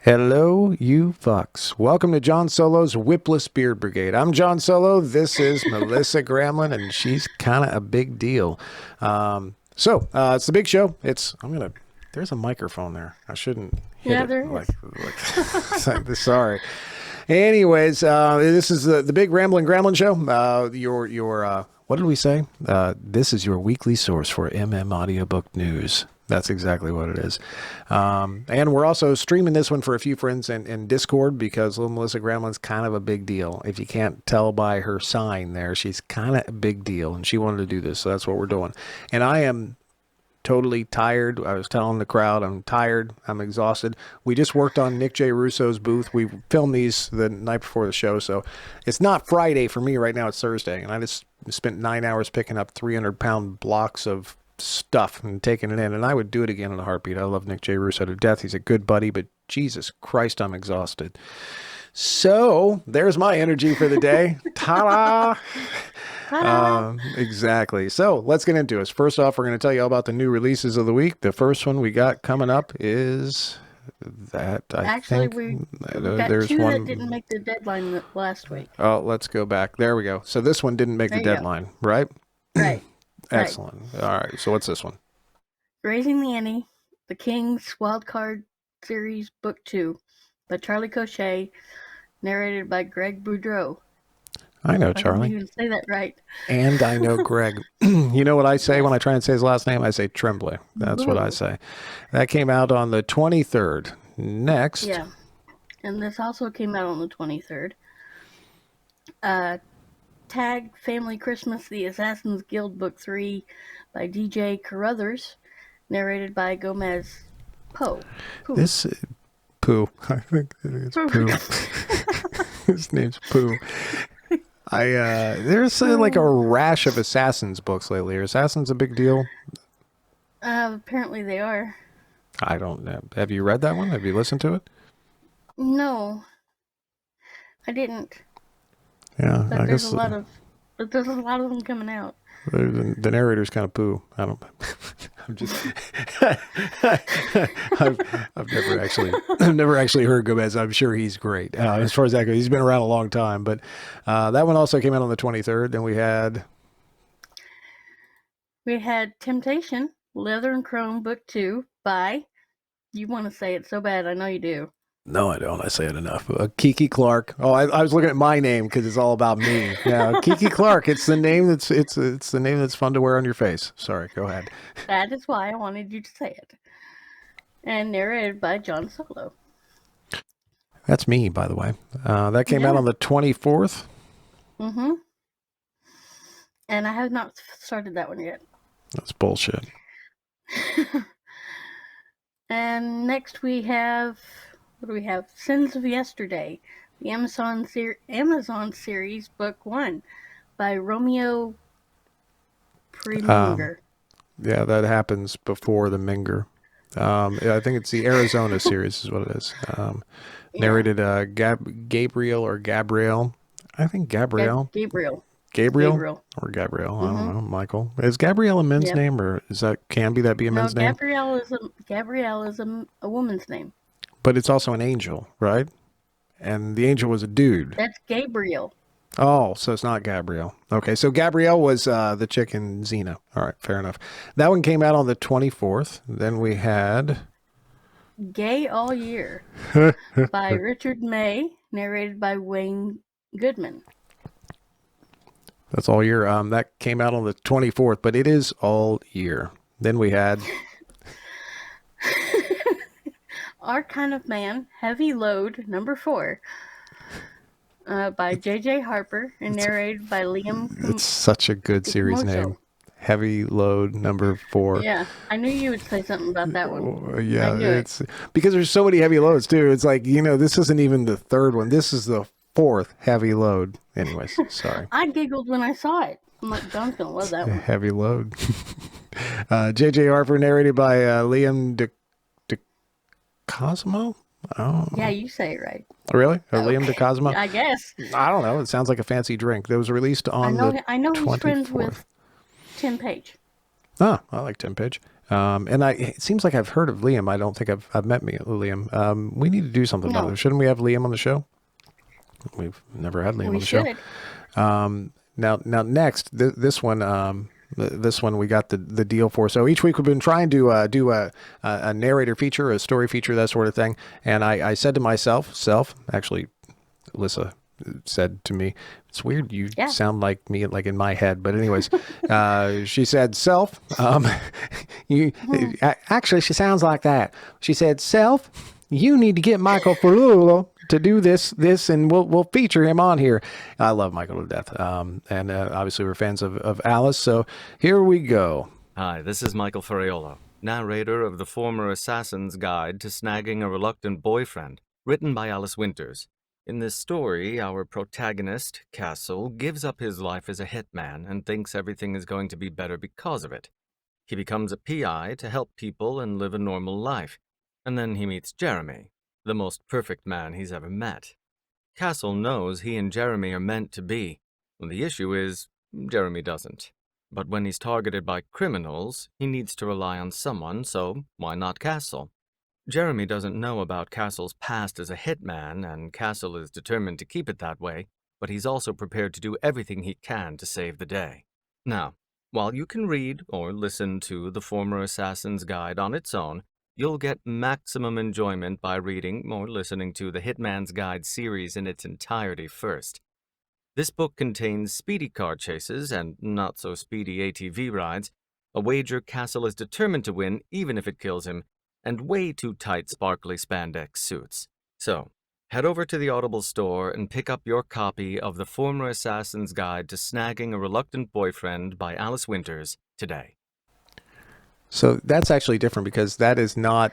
Hello, you fucks. Welcome to John Solo's Whipless Beard Brigade. I'm John Solo. This is Melissa Gramlin, and she's kind of a big deal. It's the big show. There's a microphone there. I shouldn't hit Yeah, it. there is. Sorry. Anyways, this is the big Ramblin Gramlin show. What did we say? This is your weekly source for audiobook news. That's exactly what it is. And we're also streaming this one for a few friends in Discord because little Melissa Gramlin's kind of a big deal. If you can't tell by her sign there, she's kind of a big deal, and she wanted to do this, so that's what we're doing. And I am totally tired. I was telling the crowd I'm tired. I'm exhausted. We just worked on Nick J. Russo's booth. We filmed these the night before the show, so it's not Friday for me right now. It's Thursday, and I just spent 9 hours picking up 300-pound blocks of stuff and taking it in, and I would do it again in a heartbeat. I love Nick J. Russo to death. He's a good buddy, but Jesus Christ, I'm exhausted. So there's my energy for the day. Ta-da! Exactly. So let's get into it. First off, we're going to tell you all about the new releases of the week. The first one we got coming up is that we got there's two one that didn't make the deadline last week. Oh, let's go back. There we go. So this one didn't make the deadline, right? Right. Excellent. Right. All right. So what's this one? Raising the Ante, The King's Wildcard Series Book 2 by Charlie Cochet, narrated by Greg Boudreau. I know Charlie. I didn't even say that right. And I know Greg. You know what I say when I try and say his last name? I say Tremblay. That's what I say. That came out on the 23rd. Next. Yeah. And this also came out on the 23rd. Tag Family Christmas, The Assassin's Guild Book 3 by DJ Carruthers, narrated by Gomez Poe. This Pooh. I think it's Pooh. His name's Pooh. There's like a rash of Assassins books lately. Are Assassins a big deal? Apparently they are. I don't know. Have you read that one? Have you listened to it? No, I didn't. Yeah, but there's a lot of them coming out. The narrator's kind of Pooh. I don't. I'm just. I've never actually heard Gomez. I'm sure he's great. As far as that goes, he's been around a long time. But that one also came out on the 23rd. Then we had Temptation, Leather and Chrome Book 2 by. You want to say it so bad. I know you do. No, I don't. I say it enough. Kiki Clark. Oh, I was looking at my name because it's all about me. Yeah, Kiki Clark. It's the name it's the name that's fun to wear on your face. Sorry, go ahead. That is why I wanted you to say it. And narrated by John Solo. That's me, by the way. That came out on the 24th. Mm-hmm. And I have not started that one yet. That's bullshit. And next we have. What do we have? Sins of Yesterday, the Amazon series, Book 1, by Romeo Preminger. Yeah, that happens before the Minger. I think it's the Arizona series is what it is. Narrated Gabriel or Gabrielle. I think Gabrielle. Gabriel or Gabrielle. I don't know. Michael. Is Gabrielle a men's name, or can that be a men's name? Gabrielle is a woman's name. But it's also an angel, right? And the angel was a dude. That's Gabriel. Oh, so it's not Gabrielle. Okay, so Gabrielle was the chick in Xena. All right, fair enough. That one came out on the 24th. Then we had... Gay All Year by Richard May, narrated by Wayne Goodman. That's all year. That came out on the 24th, but it is all year. Then we had... Our Kind of Man, Heavy Load, number 4, by J.J. Harper and narrated by Liam. It's such a good series name. Heavy Load, number 4. Yeah, I knew you would say something about that one. Yeah, it's because there's so many heavy loads too. It's like, this isn't even the third one. This is the 4th heavy load. Anyways, sorry. I giggled when I saw it. I'm like, Don's gonna love that one. Heavy Load. J.J. Harper, narrated by Liam Cosmo? Oh. Yeah, you say it right. Really? Liam DeCosmo? I guess. I don't know. It sounds like a fancy drink. That was released on the 24th. I know he's friends with Tim Page. Ah, I like Tim Page. It seems like I've heard of Liam. I don't think I've met Liam. We need to do something about No, it. Shouldn't we have Liam on the show? We've never had Liam we on the show. should. Now next, this one we got the deal for. So each week we've been trying to do a narrator feature, a story feature, that sort of thing. And I said to myself, actually, Alyssa said to me, it's weird, you Yeah. sound like me, like in my head. But anyways, she said, Self, you actually, she sounds like that. She said, Self, you need to get Michael Ferrulo to do this, and we'll feature him on here. I love Michael to death. And obviously we're fans of Alice. So here we go. Hi, this is Michael Ferriolo, narrator of The Former Assassin's Guide to Snagging a Reluctant Boyfriend, written by Alice Winters. In this story, our protagonist, Castle, gives up his life as a hitman and thinks everything is going to be better because of it. He becomes a PI to help people and live a normal life, and then he meets Jeremy, the most perfect man he's ever met. Castle knows he and Jeremy are meant to be. The issue is, Jeremy doesn't. But when he's targeted by criminals, he needs to rely on someone, so why not Castle? Jeremy doesn't know about Castle's past as a hitman, and Castle is determined to keep it that way, but he's also prepared to do everything he can to save the day. Now, while you can read or listen to The Former Assassin's Guide on its own, you'll get maximum enjoyment by reading or listening to the Hitman's Guide series in its entirety first. This book contains speedy car chases and not-so-speedy ATV rides, a wager Castle is determined to win even if it kills him, and way too tight sparkly spandex suits. So, head over to the Audible store and pick up your copy of The Former Assassin's Guide to Snagging a Reluctant Boyfriend by Alice Winters today. So that's actually different because that is not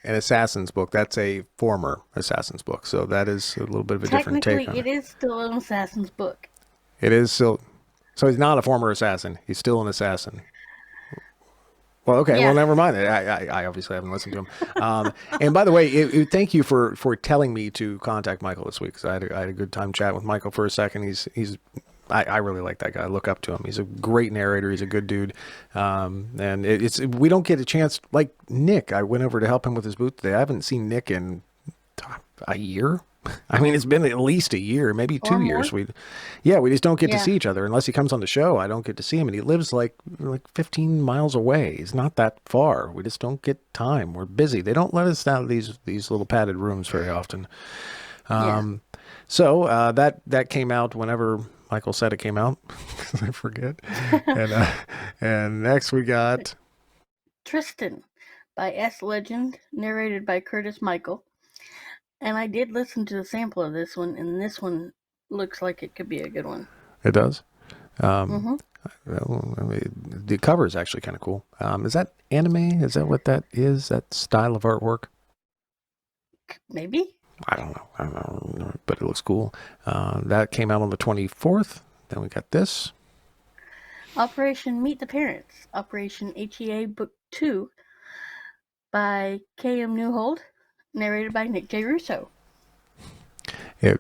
an assassin's book. That's a former assassin's book. So that is a little bit of a different take on Technically, it is still an assassin's book. It is still. So he's not a former assassin. He's still an assassin. Well, okay. Yeah. Well, never mind. I obviously haven't listened to him. And by the way, thank you for telling me to contact Michael this week, because I had a good time chatting with Michael for a second. I really like that guy. I look up to him. He's a great narrator. He's a good dude. And we don't get a chance, like Nick. I went over to help him with his booth today. I haven't seen Nick in a year. I mean, it's been at least a year, maybe 2 years. We just don't get to see each other unless he comes on the show. I don't get to see him, and he lives like 15 miles away. He's not that far. We just don't get time. We're busy. They don't let us out of these little padded rooms very often. So that came out whenever Michael said it came out. I forget. And next we got Tristan by S. Legend, narrated by Curtis Michael. And I did listen to the sample of this one, and this one looks like it could be a good one. It does. Well, I mean, the cover is actually kind of cool. Is that anime? Is that what that is? That style of artwork? Maybe. I don't know, but it looks cool. That came out on the 24th. Then we got this. Operation Meet the Parents, Operation HEA Book 2 by K.M. Newhold, narrated by Nick J. Russo. Miss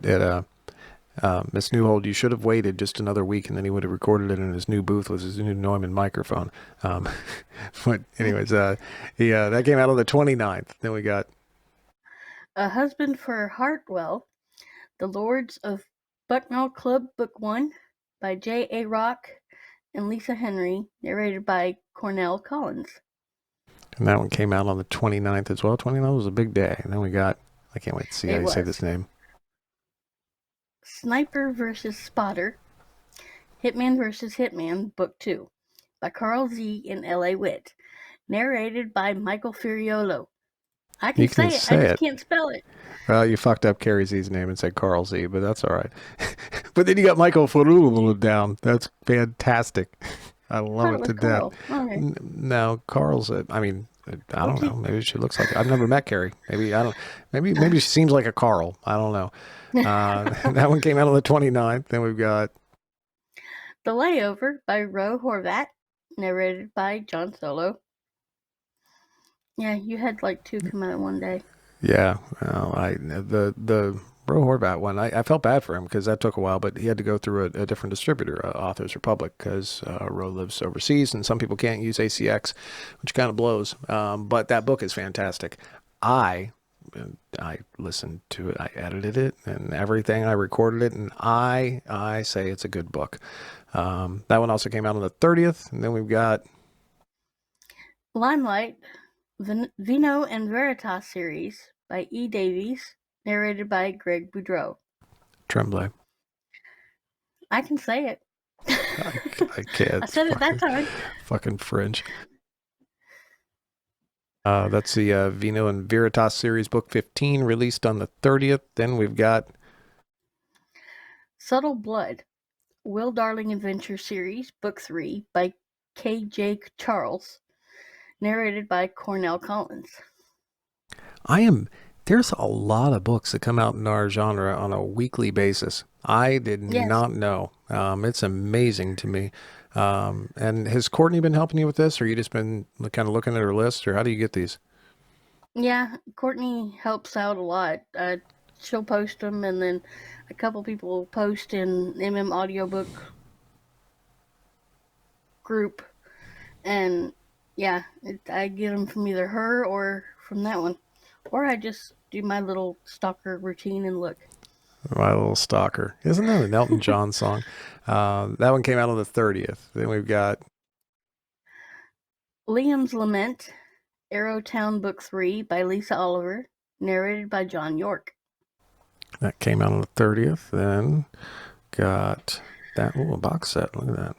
Newhold, you should have waited just another week, and then he would have recorded it in his new booth with his new Neumann microphone. But anyways, that came out on the 29th. Then we got A Husband for Hartwell, The Lords of Bucknell Club, Book 1 by J. A. Rock and Lisa Henry, narrated by Cornell Collins. And that one came out on the 29th as well. 29th was a big day. And then we got, I can't wait to see how you say this name. Sniper vs. Spotter, Hitman vs. Hitman, Book 2 by Carl Z. and L.A. Witt, narrated by Michael Furiolo. I can say it, I just can't spell it. Well, you fucked up Carrie Z's name and said Carl Z, but that's all right. But then you got Michael Ferrulo down. That's fantastic. I love it to death. Okay. Now, Carl's, I don't know. Maybe she looks like, I've never met Carrie. Maybe she seems like a Carl. I don't know. That one came out on the 29th. Then we've got The Layover by Ro Horvat, narrated by John Solo. Yeah, you had like two come out in one day. Yeah, well, the Bro Horvat one. I felt bad for him because that took a while, but he had to go through a different distributor, Authors Republic, because Ro lives overseas and some people can't use ACX, which kind of blows. But that book is fantastic. I I listened to it, I edited it and everything. I recorded it, and I say it's a good book. That one also came out on the 30th, and then we've got Limelight, Vino and Veritas series by E. Davies, narrated by Greg Boudreau. Tremblay. I can say it. I can't. I said it that time. Fucking French. That's the Vino and Veritas series, book 15, released on the 30th. Then we've got Subtle Blood, Will Darling Adventure series, book 3 by K. Jake Charles, narrated by Cornell Collins. There's a lot of books that come out in our genre on a weekly basis. I did not know. It's amazing to me. And has Courtney been helping you with this, or you just been kind of looking at her list, or how do you get these? Yeah, Courtney helps out a lot. She'll post them, and then a couple people post in audiobook group, and yeah, I get them from either her or from that one, or I just do my little stalker routine and look. My Little Stalker. Isn't that an Elton John song? That one came out on the 30th. Then we've got Liam's Lament, Arrowtown Book 3 by Lisa Oliver, narrated by John York. That came out on the 30th. Then got that. Oh, a box set. Look at that.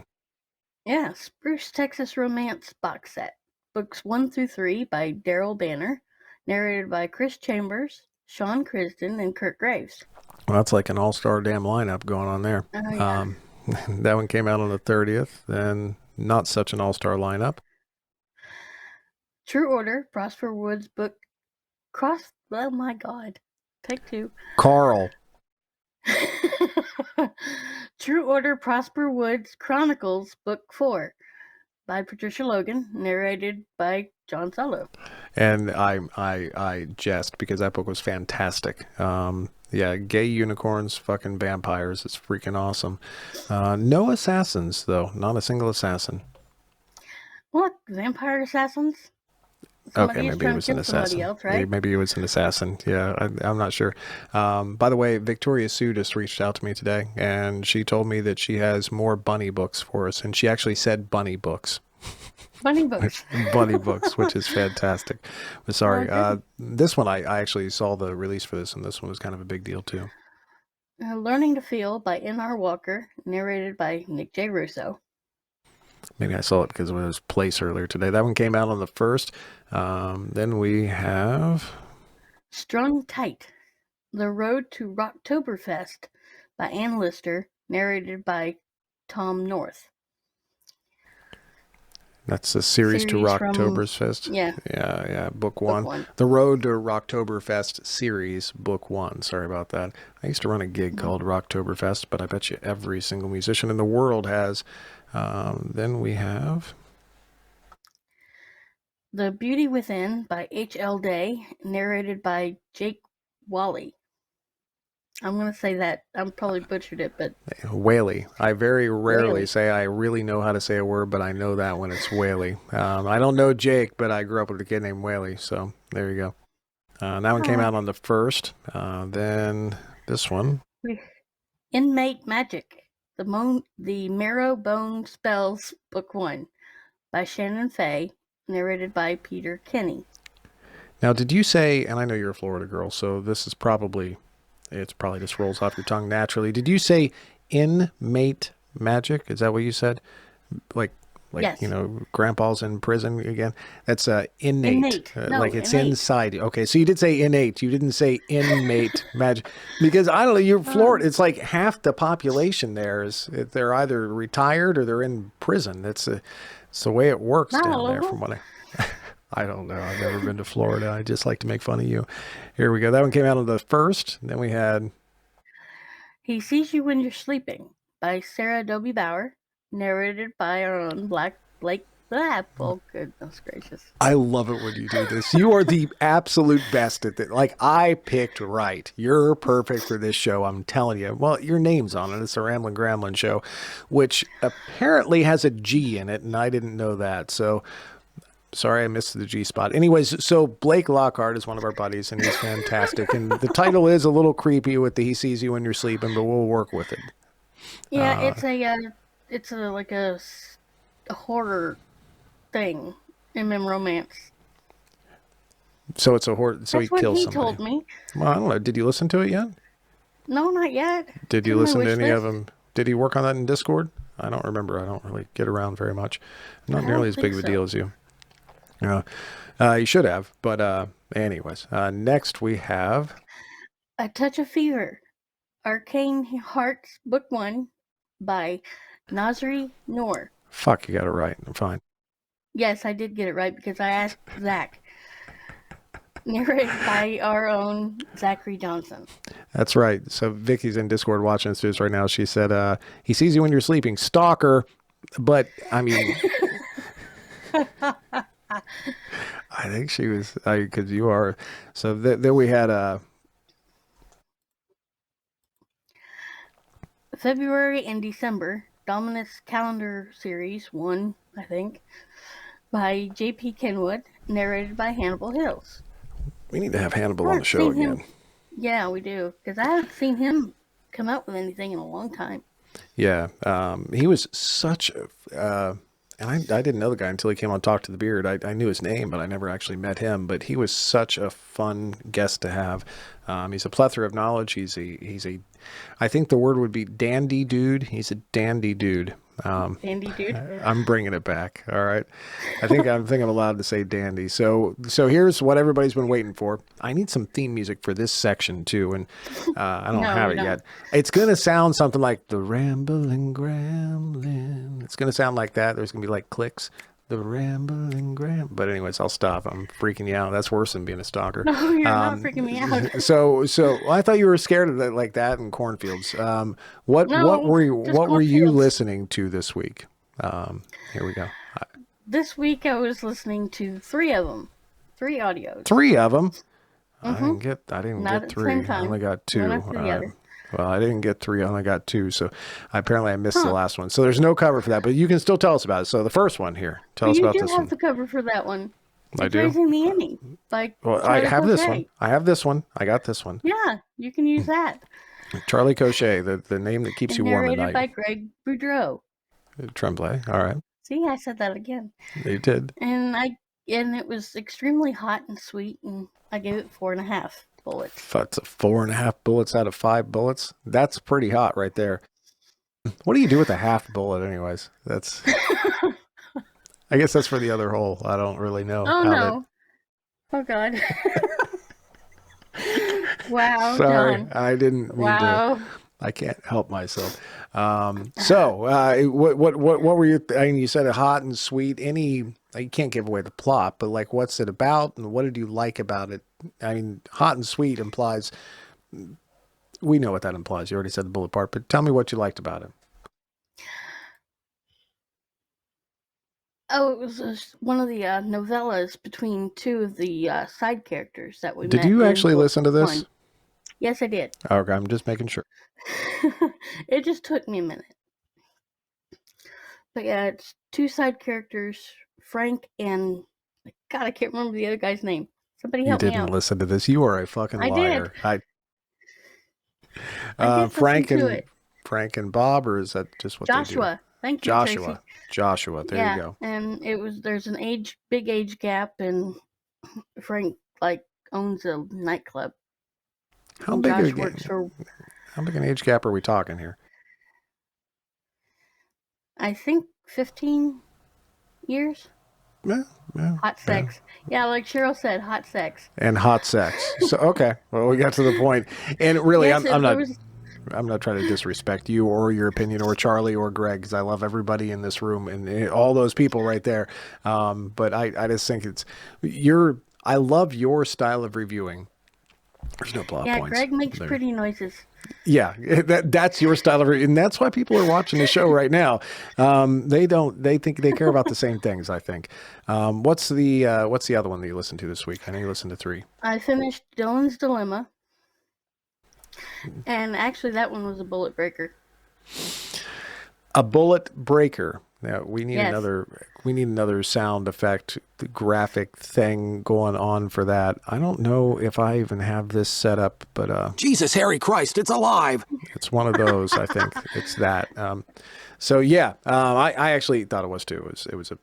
Yeah, Spruce Texas Romance box set. Books 1 through 3 by Daryl Banner, narrated by Chris Chambers, Sean Crisden, and Kurt Graves. Well, that's like an all-star damn lineup going on there. Oh, yeah. That one came out on the 30th. Then not such an all-star lineup. True Order, Prosper Woods book oh my god. Take 2. Carl. True Order, Prosper Woods Chronicles, book 4 by Patricia Logan, narrated by John Solo. And I jest because that book was fantastic. Yeah, gay unicorns, fucking vampires. It's freaking awesome. No assassins, though. Not a single assassin. What? Vampire assassins? Okay, maybe it was an assassin. Else, right? Maybe it was an assassin. Yeah, I'm not sure. By the way, Victoria Sue just reached out to me today, and she told me that she has more bunny books for us, and she actually said bunny books. Bunny books. Bunny books, which is fantastic. But sorry, this one I actually saw the release for this, and this one was kind of a big deal too. Learning to Feel by N.R. Walker, narrated by Nick J. Russo. Maybe I saw it because it was Place earlier today. That one came out on the 1st. Then we have Strung Tight, The Road to Rocktoberfest by Ann Lister, narrated by Tom North. That's a series to Rocktoberfest. Yeah. Book 1. The Road to Rocktoberfest series, book 1. Sorry about that. I used to run a gig called Rocktoberfest, but I bet you every single musician in the world has. Then we have The Beauty Within by H.L. Day, narrated by Jake Wally. I'm going to say that. I'm probably butchered it, but... Whaley. I very rarely say I really know how to say a word, but I know that when it's Whaley. I don't know Jake, but I grew up with a kid named Whaley, so there you go. That one came out on the 1st. Then this one. Inmate Magic, The Marrow Bone Spells, Book 1 by Shannon Fay, narrated by Peter Kenny. Now, did you say, and I know you're a Florida girl, so this is probably just rolls off your tongue naturally. Did you say Inmate Magic? Is that what you said? Like yes. Grandpa's in prison again. That's innate. No, like it's innate. inside you. Okay, so you did say innate. You didn't say inmate magic. Because I don't know, you're Florida. It's like half the population there they're either retired or they're in prison. It's the way it works down there from what I don't know. I've never been to Florida. I just like to make fun of you. Here we go. That one came out on the 1st. Then we had He Sees You When You're Sleeping by Sarah Dobie Bauer, narrated by our own Blake Oh, goodness gracious. I love it when you do this. You are the absolute best at that. Like, I picked right. You're perfect for this show, I'm telling you. Well, your name's on it. It's the Ramblin Gramlin show, which apparently has a G in it, and I didn't know that. So, sorry I missed the G spot. Anyways, so Blake Lockhart is one of our buddies, and he's fantastic. And the title is a little creepy with the He Sees You When You're Sleeping, but we'll work with it. Yeah, it's a horror thing. Romance. So it's a horror. So That's he kills what he somebody. told me. Well, I don't know. Did you listen to it yet? No, not yet. Did you On my listen to wish any list. of them? Did he work on that in Discord? I don't remember. I don't really get around very much. I'm not I nearly don't as big of a think deal so. as you. You should have. But anyways, next we have. A Touch of Fever, Arcane Hearts, Book 1, by Nasri Noor. Fuck, you got it right. I'm fine. Yes, I did get it right because I asked Zach. Narrated by our own Zachary Johnson. That's right. So Vicky's in Discord watching this news right now. She said, he sees you when you're sleeping. Stalker. But, I mean... I think she was... Because you are... So then we had... February and December, Dominus Calendar Series 1, I think, by J.P. Kenwood, narrated by Hannibal Hills. We need to have Hannibal on the show again. Yeah, we do, because I haven't seen him come out with anything in a long time. Yeah, he was such and I didn't know the guy until he came on Talk to the Beard. I knew his name, but I never actually met him. But he was such a fun guest to have. He's a plethora of knowledge. He's a, I think the word would be dandy dude. He's a dandy dude. Dandy dude. I'm bringing it back. All right. I think I'm allowed to say dandy. So here's what everybody's been waiting for. I need some theme music for this section too. And, I don't have it yet. It's going to sound something like the Ramblin Gramlin. It's going to sound like that. There's going to be like clicks. The Ramblin Gram. But anyways, I'll stop. I'm freaking you out. That's worse than being a stalker. No, you're not freaking me out. So I thought you were scared of that, like that in cornfields. What were you listening to this week? Here we go. This week I was listening to 3 of them. 3 audios. 3 of them. Mm-hmm. I didn't Not get at the 3. same time. I only got 2. One after the other. Well, I didn't get 3. I only got 2. So apparently I missed the last one. So there's no cover for that, but you can still tell us about it. So the first one here, tell us about this one. You do have the cover for that one. I do. Raising the Ante by I have this Cochet. one. I have this one. I got this one. Yeah, you can use that. Charlie Cochet, the name that keeps you warm at Narrated night. by Greg Boudreau. Tremblay. All right. See, I said that again. You did. And it was extremely hot and sweet, and I gave it 4.5 bullets. That's 4.5 bullets out of 5 bullets. That's pretty hot right there. What do you do with a half bullet, anyways? That's. I guess that's for the other hole. I don't really know. Oh no! Oh God! Wow, sorry, John. I didn't mean Wow. to. I can't help myself. What were you? I mean, you said hot and sweet. You can't give away the plot, but like, what's it about, and what did you like about it? I mean, hot and sweet implies. We know what that implies. You already said the bullet part, but tell me what you liked about it. Oh, it was one of the novellas between 2 of the side characters that we met. Did you actually listen to this? 1. Yes, I did. Okay, I'm just making sure. It just took me a minute. But yeah, it's 2 side characters, Frank and... God, I can't remember the other guy's name. Somebody help me out. You didn't listen to this. You are a fucking liar. I did Frank listen to it. Frank and Bob, or is that just what Joshua. Thank you, Joshua. Tracy. Joshua. There you go. And there's an big age gap, and Frank owns a nightclub. How big an age gap are we talking here? I think 15 years. Yeah. Hot sex. Yeah, like Cheryl said, hot sex. And hot sex. So okay, well, we got to the point. And really, Yes, I'm not trying to disrespect you or your opinion or Charlie or Greg, because I love everybody in this room and all those people right there. But I just think I love your style of reviewing. There's no plot Yeah, points. Greg makes pretty noises. Yeah, that's your style of, and that's why people are watching the show right now. They think they care about the same things. I think. What's the other one that you listened to this week? I know you listened to 3. I finished Dylan's Dilemma, and actually that one was a bullet breaker. A bullet breaker. Now we need Yes. another sound effect graphic thing going on for that. I don't know if I even have this set up, but Jesus, Harry Christ, it's alive. it's one of those. I think it's that. So yeah, I actually thought it was too. It was a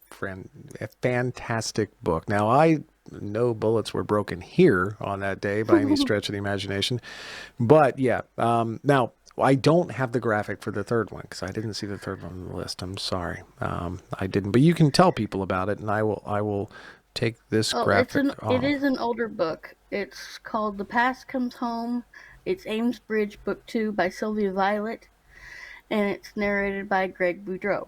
fantastic book. Now no bullets were broken here on that day by any stretch of the imagination, but yeah. Now I don't have the graphic for the third one because I didn't see the third one on the list. I'm sorry, I didn't. But you can tell people about it, and I will take this graphic off. It is an older book. It's called The Past Comes Home. It's Amesbridge Book 2 by Sylvia Violet, and it's narrated by Greg Boudreau.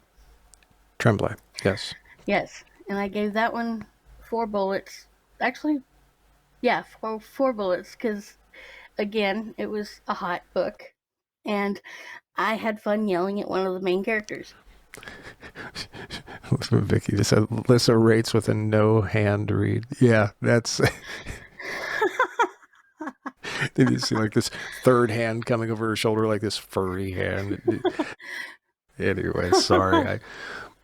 Tremblay, yes. Yes, and I gave that one 4 bullets. Actually, yeah, four bullets because, again, it was a hot book. And I had fun yelling at one of the main characters. Vicky just said, Lissa rates with a no hand read. Yeah, that's... Did you see like this third hand coming over her shoulder, like this furry hand? Anyway, sorry.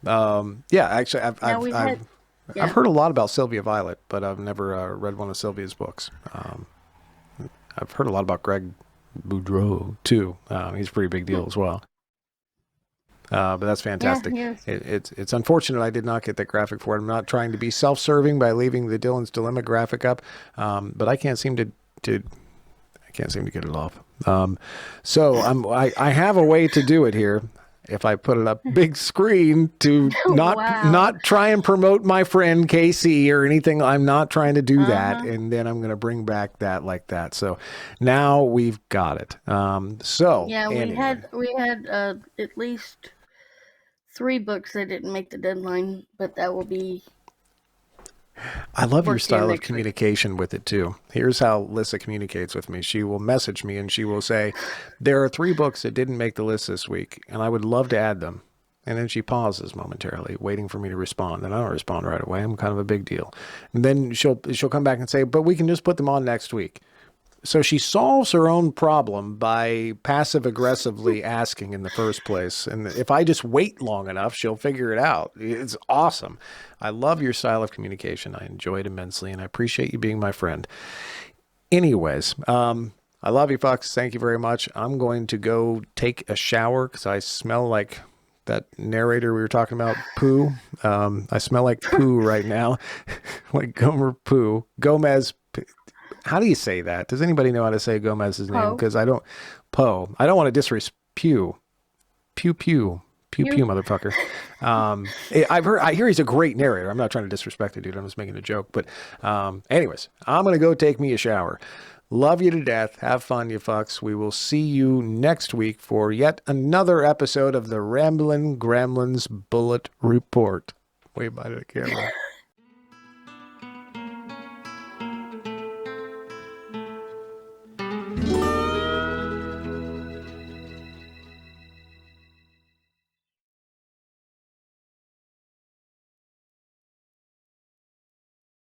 Actually, I've heard a lot about Sylvia Violet, but I've never read one of Sylvia's books. I've heard a lot about Greg Boudreau too. He's a pretty big deal as well. But that's fantastic. Yeah, yes. It's unfortunate I did not get that graphic for it. I'm not trying to be self-serving by leaving the Dylan's Dilemma graphic up, but I can't seem to get it off. So I have a way to do it here. If I put it up big screen to not try and promote my friend KC or anything, I'm not trying to do that. And then I'm going to bring back that like that. So now we've got it. Anyway. we had at least 3 books that didn't make the deadline, but that will be. I love your style of communication with it too. Here's how Lissa communicates with me. She will message me and she will say, there are 3 books that didn't make the list this week and I would love to add them. And then she pauses momentarily, waiting for me to respond. And I don't respond right away. I'm kind of a big deal. And then she'll come back and say, but we can just put them on next week. So she solves her own problem by passive aggressively asking in the first place. And if I just wait long enough, she'll figure it out. It's awesome. I love your style of communication. I enjoy it immensely, and I appreciate you being my friend. Anyways, I love you, Fox. Thank you very much. I'm going to go take a shower because I smell like that narrator we were talking about, poo. I smell like poo right now, like Gomer Poo. Gomez. How do you say that? Does anybody know how to say Gomez's name? Because I don't. Poe. I don't want to disrespect Pew, motherfucker. I hear he's a great narrator. I'm not trying to disrespect the dude. I'm just making a joke. But anyways, I'm going to go take me a shower. Love you to death. Have fun, you fucks. We will see you next week for yet another episode of the Ramblin Gramlin's Bullet Report. Way by the camera.